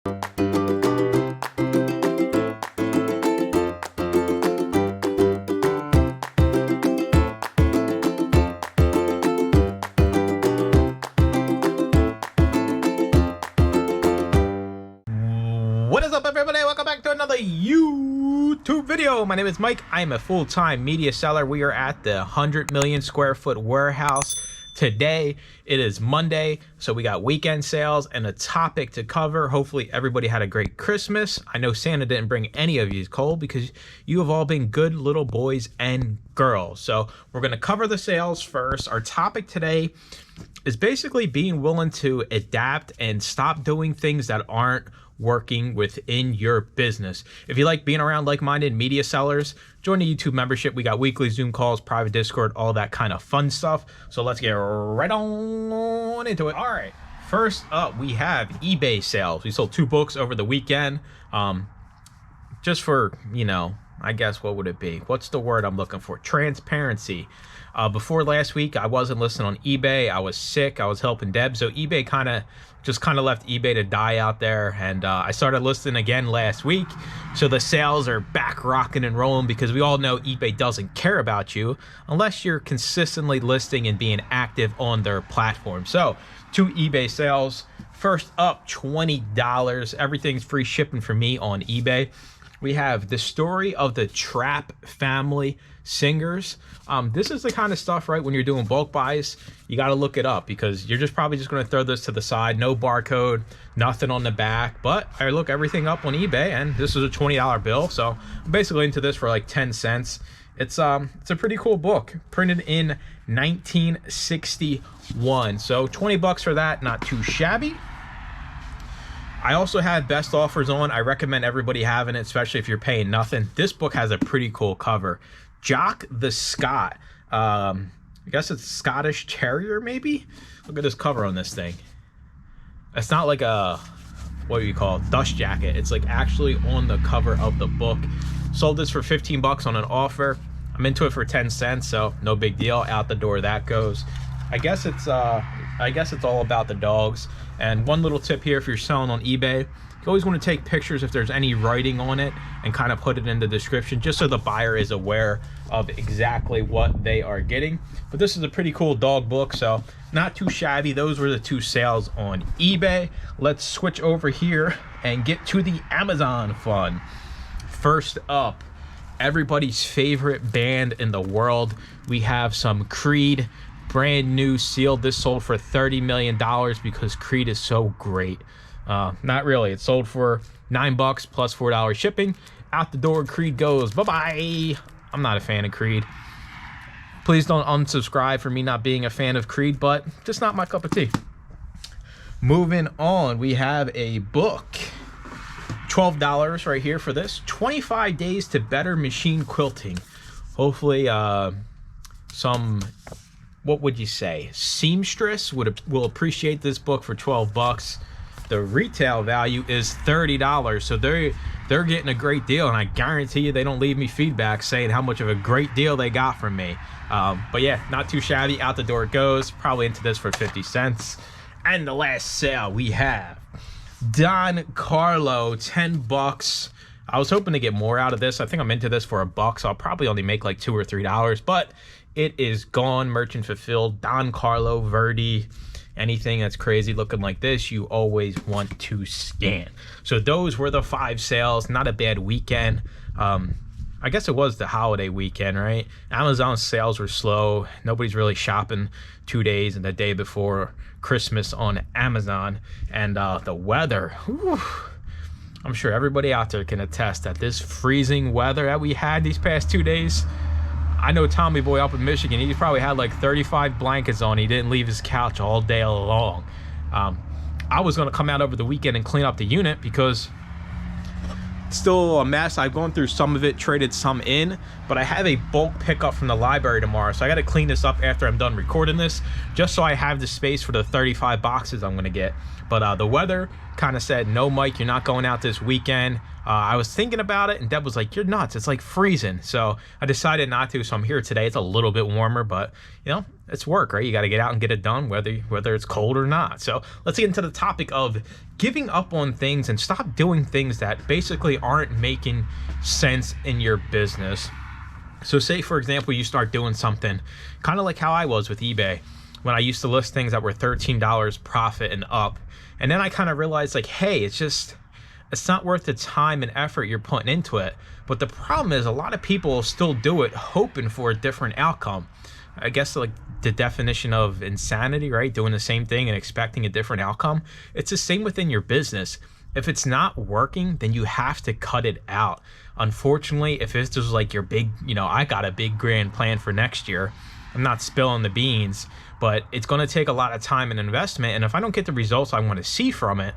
What is up, everybody? Welcome back to another YouTube video. My name is Mike. I am a full-time media seller. We are at the 100 million square foot warehouse today. It is Monday, so we got weekend sales and a topic to cover. Hopefully everybody had a great Christmas. I know Santa didn't bring any of you coal because you have all been good little boys and girls. So we're going to cover the sales first. Our topic today is basically being willing to adapt and stop doing things that aren't working within your business. If you like being around like-minded media sellers, join the YouTube membership. We got weekly Zoom calls, private Discord, all that kind of fun stuff. So let's get right on into it. All right, first up, we have eBay sales. We sold 2 books over the weekend. Just for, you know, I guess, what would it be? What's the word I'm looking for? Transparency. Before last week, I wasn't listing on eBay. I was sick. I was helping Debs. So eBay kind of left eBay to die out there. And I started listing again last week. So the sales are back rocking and rolling because we all know eBay doesn't care about you unless you're consistently listing and being active on their platform. So 2 eBay sales. First up, $20. Everything's free shipping for me on eBay. We have the story of the Trap family singers. This is the kind of stuff, right, when you're doing bulk buys, you got to look it up because you're probably just going to throw this to the side. No barcode, nothing on the back. But I look everything up on eBay, and this is a $20 bill. So I'm basically into this for like 10 cents. It's a pretty cool book, printed in 1961. So 20 bucks for that, not too shabby. I also have best offers on. I recommend everybody having it, especially if you're paying nothing. This book has a pretty cool cover. Jock the Scot. I guess it's Scottish Terrier, maybe? Look at this cover on this thing. It's not like a, what do you call it, dust jacket. It's like actually on the cover of the book. Sold this for 15 bucks on an offer. I'm into it for 10 cents, so no big deal. Out the door that goes. I guess it's all about the dogs. And one little tip here, if you're selling on eBay, you always want to take pictures if there's any writing on it and kind of put it in the description just so the buyer is aware of exactly what they are getting. But this is a pretty cool dog book, so not too shabby. Those were the 2 sales on eBay. Let's switch over here and get to the Amazon fun. First up, everybody's favorite band in the world. We have some Creed. Brand new, sealed. This sold for $30 million because Creed is so great. Not really. It sold for $9 plus $4 shipping. Out the door, Creed goes. Bye-bye. I'm not a fan of Creed. Please don't unsubscribe for me not being a fan of Creed, but just not my cup of tea. Moving on, we have a book. $12 right here for this. 25 Days to Better Machine Quilting. Hopefully, some... what would you say, seamstress will appreciate this book for 12 bucks. The retail value is $30, so they're getting a great deal, and I guarantee you they don't leave me feedback saying how much of a great deal they got from me. But yeah, not too shabby. Out the door it goes. Probably into this for 50 cents. And the last sale we have, Don Carlo, 10 bucks. I was hoping to get more out of this. I think I'm into this for $1, so I'll probably only make like $2 or $3, but it is gone, merchant fulfilled. Don Carlo, Verdi, anything that's crazy looking like this, you always want to scan. So those were the 5 sales. Not a bad weekend. I guess it was the holiday weekend, right? Amazon sales were slow. Nobody's really shopping 2 days and the day before Christmas on Amazon. And the weather, whew, I'm sure everybody out there can attest that this freezing weather that we had these past 2 days, I know Tommy Boy up in Michigan, he probably had like 35 blankets on. He didn't leave his couch all day long. I was going to come out over the weekend and clean up the unit because it's still a mess. I've gone through some of it, traded some in, but I have a bulk pickup from the library tomorrow. So I got to clean this up after I'm done recording this, just so I have the space for the 35 boxes I'm going to get. But the weather kind of said, no, Mike, you're not going out this weekend. I was thinking about it, and Deb was like, you're nuts. It's like freezing. So I decided not to. So I'm here today. It's a little bit warmer, but it's work, right? You got to get out and get it done, whether it's cold or not. So let's get into the topic of giving up on things and stop doing things that basically aren't making sense in your business. So say, for example, you start doing something kind of like how I was with eBay when I used to list things that were $13 profit and up. And then I kind of realized, like, hey, it's not worth the time and effort you're putting into it. But the problem is a lot of people still do it hoping for a different outcome. I guess like the definition of insanity, right? Doing the same thing and expecting a different outcome. It's the same within your business. If it's not working, then you have to cut it out. Unfortunately, if it's just like your big, I got a big grand plan for next year. I'm not spilling the beans, but it's going to take a lot of time and investment. And if I don't get the results I want to see from it,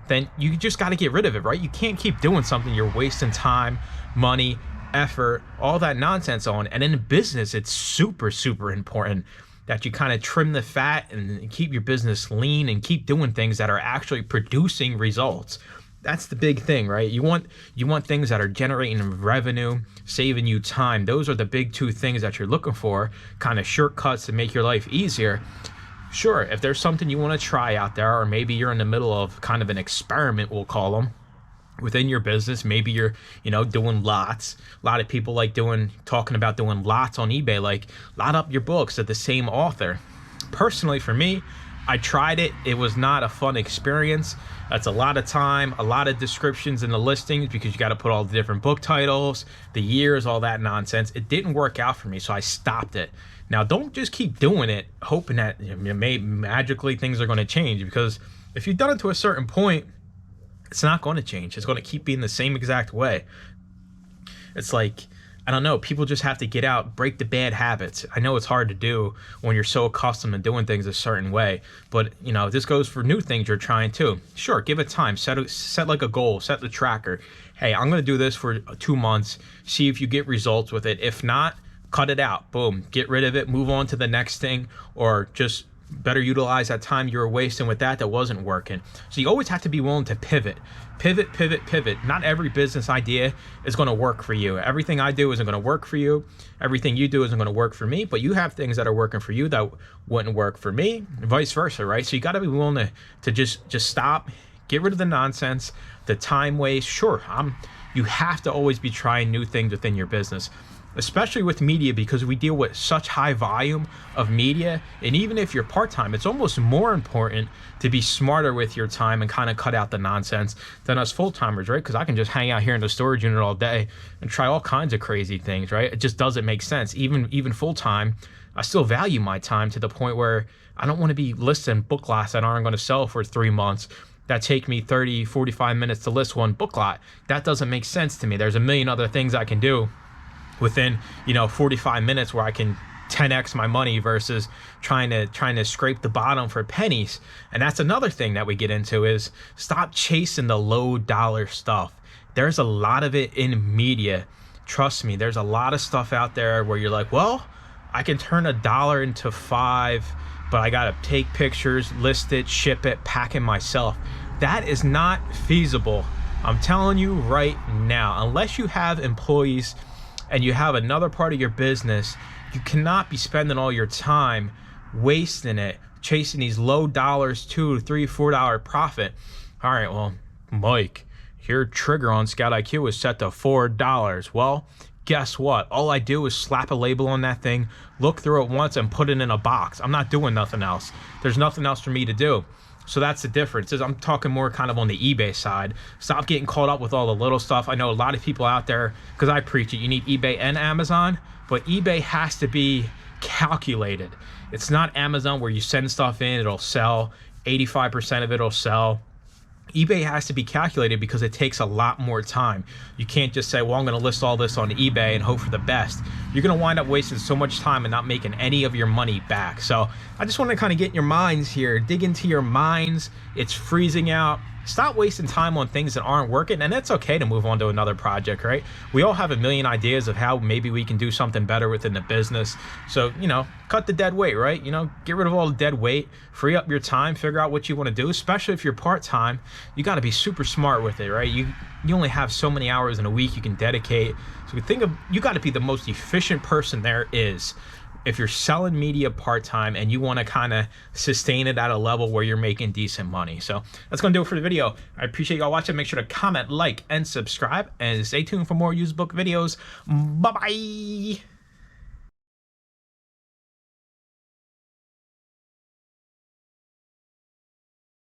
then you just got to get rid of it, right? You can't keep doing something you're wasting time, money, effort, all that nonsense on. And in business, it's super, super important that you kind of trim the fat and keep your business lean and keep doing things that are actually producing results. That's the big thing, right? You want things that are generating revenue, saving you time. Those are the big two things that you're looking for, kind of shortcuts to make your life easier. Sure, if there's something you want to try out there, or maybe you're in the middle of kind of an experiment, we'll call them, within your business. Maybe you're, doing lots. A lot of people like talking about doing lots on eBay, like lot up your books at the same author. Personally, for me, I tried it. It was not a fun experience. That's a lot of time, a lot of descriptions in the listings because you got to put all the different book titles, the years, all that nonsense. It didn't work out for me, so I stopped it. Now, don't just keep doing it, hoping that magically things are going to change, because if you've done it to a certain point, it's not going to change. It's going to keep being the same exact way. It's like, I don't know, people just have to get out, break the bad habits. I know it's hard to do when you're so accustomed to doing things a certain way, but this goes for new things you're trying too. Sure, give it time, set like a goal, set the tracker. Hey, I'm going to do this for 2 months, see if you get results with it. If not, cut it out. Boom, get rid of it, move on to the next thing, or just better utilize that time you were wasting with that wasn't working. So you always have to be willing to pivot. Not every business idea is going to work for you. Everything I do isn't going to work for you. Everything you do isn't going to work for me, but you have things that are working for you that wouldn't work for me, and vice versa, right? So you got to be willing to just stop, get rid of the nonsense, the time waste. Sure, you have to always be trying new things within your business, especially with media, because we deal with such high volume of media. And even if you're part-time, it's almost more important to be smarter with your time and kind of cut out the nonsense than us full-timers, right? Because I can just hang out here in the storage unit all day and try all kinds of crazy things, right? It just doesn't make sense. Even full-time, I still value my time to the point where I don't want to be listing book lots that aren't going to sell for 3 months that take me 30, 45 minutes to list one book lot. That doesn't make sense to me. There's a million other things I can do within 45 minutes where I can 10x my money versus trying to scrape the bottom for pennies. And that's another thing that we get into, is stop chasing the low dollar stuff. There's a lot of it in media. Trust me, there's a lot of stuff out there where you're like, well, I can turn $1 into $5, but I gotta take pictures, list it, ship it, pack it myself. That is not feasible. I'm telling you right now, unless you have employees and you have another part of your business, you cannot be spending all your time wasting it, chasing these low dollars, $2, $3, $4 profit. All right, well, Mike, your trigger on Scout IQ is set to $4. Well, guess what? All I do is slap a label on that thing, look through it once, and put it in a box. I'm not doing nothing else. There's nothing else for me to do. So that's the difference. I'm talking more kind of on the eBay side. Stop getting caught up with all the little stuff. I know a lot of people out there, because I preach it, you need eBay and Amazon, but eBay has to be calculated. It's not Amazon where you send stuff in, it'll sell, 85% of it'll sell. eBay has to be calculated because it takes a lot more time. You can't just say, well, I'm going to list all this on eBay and hope for the best. You're going to wind up wasting so much time and not making any of your money back. So I just want to kind of get in your minds here, dig into your minds. It's freezing out. Stop wasting time on things that aren't working, and it's okay to move on to another project, right? We all have a million ideas of how maybe we can do something better within the business. So, you know, cut the dead weight, right? You know, get rid of all the dead weight, free up your time, figure out what you want to do, especially if you're part-time. You got to be super smart with it, right? You only have so many hours in a week you can dedicate. So you got to be the most efficient person there is. If you're selling media part-time and you want to kind of sustain it at a level where you're making decent money. So that's going to do it for the video. I appreciate y'all watching. Make sure to comment, like, and subscribe, and stay tuned for more used book videos. Bye-bye.